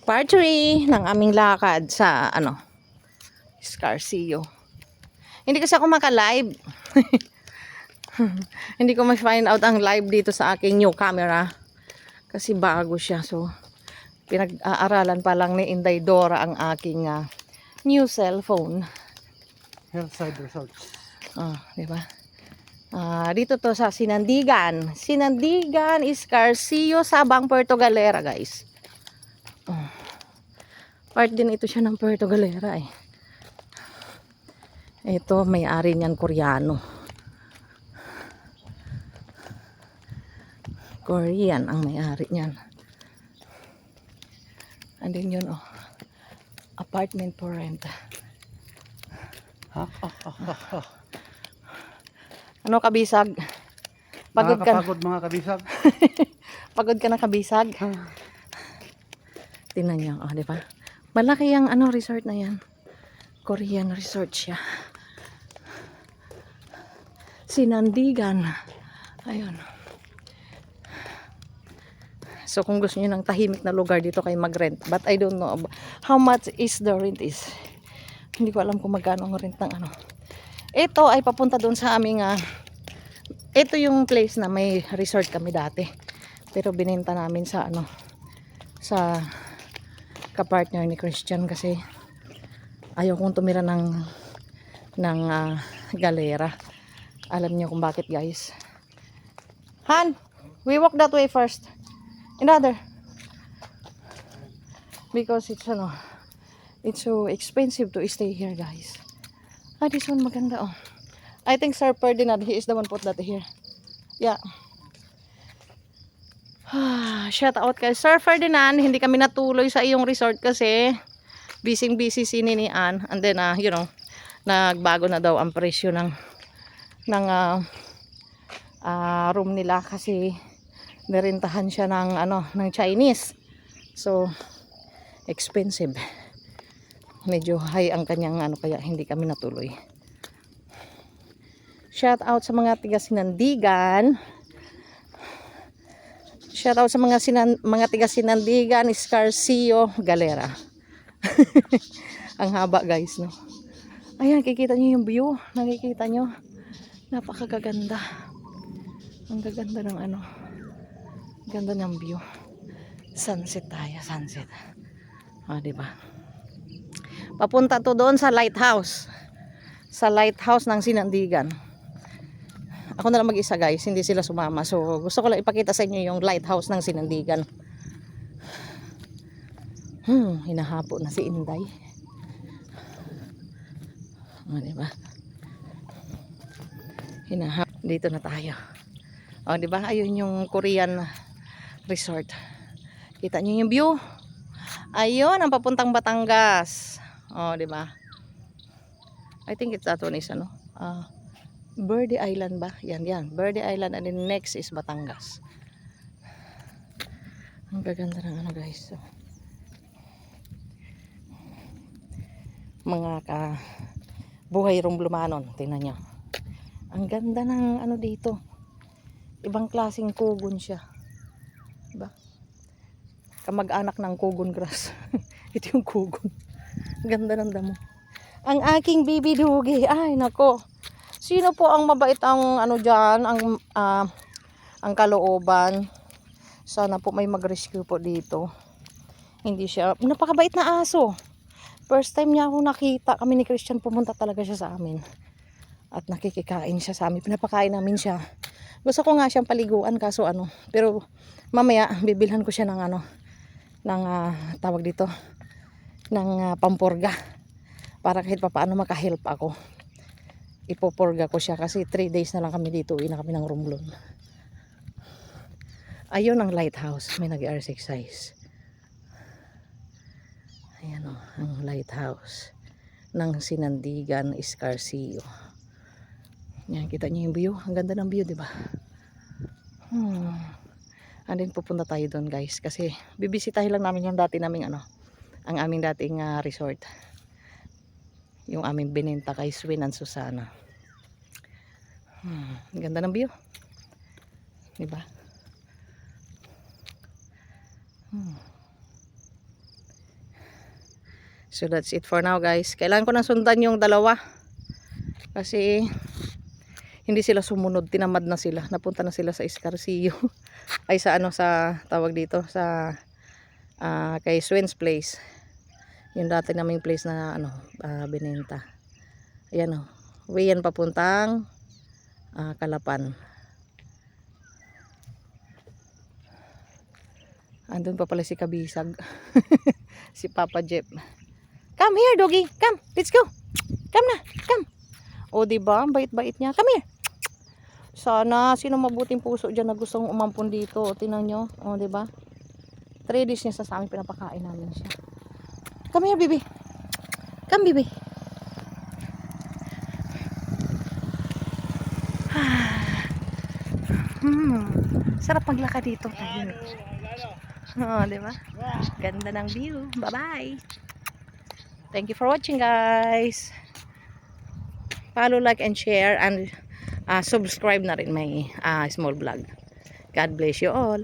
Part 3 ng aming lakad sa Scarcio. Hindi kasi ako maka-live. Hindi ko ma-find out ang live dito sa aking new camera. Kasi bago siya. So, pinag-aaralan pa lang ni Inday Dora ang aking new cellphone. Hillside Resorts. Diba? Dito to sa Sinandigan. Sinandigan, Scarcio, Sabang, Puerto Galera, guys. Part din ito siya ng Puerto Galera eh. Ito, may-ari niyan Koreano. Korean ang may-ari niyan. Andin yun oh. Apartment for rent. Ano kabisag? Pagod ka na. Nakakapagod mga kabisag. Pagod ka na kabisag. Tingnan niyo, oh, di ba? Malaki ang resort na yan. Korean resort siya. Sinandigan. Ayun. So kung gusto niyo ng tahimik na lugar dito kayo mag-rent. But I don't know how much is the rent is. Hindi ko alam kung magkano ang rent ng Ito ay papunta doon sa aming ito yung place na may resort kami dati. Pero binenta namin sa sa kapartner ni Christian kasi ayaw kong tumira ng galera. Alam niyo kung bakit, guys. Han, we walk that way first. Another. Because it's it's so expensive to stay here, guys. This one maganda oh. I think Sir Ferdinand, he is the one put that here. Yeah. Shout out kay Sir Ferdinand. Hindi kami natuloy sa iyong resort kasi busy si Ninian. And then nagbago na daw ang presyo ng room nila kasi nirentahan siya ng Chinese. So expensive. Medyo high ang kanyang kaya hindi kami natuloy. Shout out sa mga tiga Sinandigan. Shout out sa mga tiga Sinandigan, Scarcio, Galera. Ang haba, guys, no. Ayan, kikita niyo yung view. Nakikita niyo. Napakaganda. Ang gaganda ng ganda ng view. Sunset tayo, sunset. Di ba? Papunta to doon sa lighthouse. Sa lighthouse ng Sinandigan. Ako na lang mag-isa, guys, hindi sila sumama. So gusto ko lang ipakita sa inyo yung lighthouse ng Sinandigan. Hinahapo na si Inday. Diba? Hinahapo. Dito na tayo. Diba? Ayun yung Korean resort. Kita nyo yung view? Ayun ang papuntang Batangas. Diba? I think it's that one is Verde Island ba? Yan. Verde Island and then next is Batangas. Ang gaganda ng guys. So, mga buhay Rumblumanon. Tingnan nyo. Ang ganda ng dito. Ibang klaseng kugon siya. Diba? Kamag-anak ng kugon grass. Ito yung kugon. Ganda ng damo. Ang aking baby dugi. Ay, nako. Sino po ang mabait ang dyan, ang kalooban? Sana po may mag-rescue po dito. Hindi siya, napakabait na aso. First time niya ako nakita, kami ni Christian pumunta talaga siya sa amin. At nakikikain siya sa amin, pinapakain namin siya. Gusto ko nga siyang paliguan kaso pero mamaya bibilhan ko siya ng tawag dito, ng pampurga. Para kahit papaano makahelp ako. Ipopurga ko siya kasi 3 days na lang kami dito. Uwi na kami ng Romblon. Ayun ang lighthouse. May nag-exercise. Ayan ang lighthouse ng Sinandigan, Scarcio. Yan, kita niyo yung view. Ang ganda ng view, diba? And then pupunta tayo doon, guys. Kasi bibisitahin lang namin yung dati naming ang aming dating resort. Yung aming binenta kay Swin and Susana. Ganda ng view. Diba? So that's it for now guys. Kailangan ko nang sundan yung dalawa. Kasi hindi sila sumunod. Tinamad na sila. Napunta na sila sa Escarcillo. Ay sa ano sa tawag dito. Sa kay Swen's Place. Yung dati naming place na ano binenta. Ayan o. Way yan papuntang Calapan. Andun pa pala si Kabisag. Si Papa Jeff. Come here, doggy. Come. Let's go. Come na. Come. O, diba? Ang bait-bait niya. Come here. Sana, sino mabuting puso dyan na gustong umampun dito. O, tingnan nyo. O, diba? 3 days niya sa amin, pinapakain namin siya. Come here, baby. Come, baby. Sarap maglakad dito. Oh, diba? Ganda ng view. Bye-bye. Thank you for watching, guys. Follow, like, and share, and subscribe na rin my small vlog. God bless you all.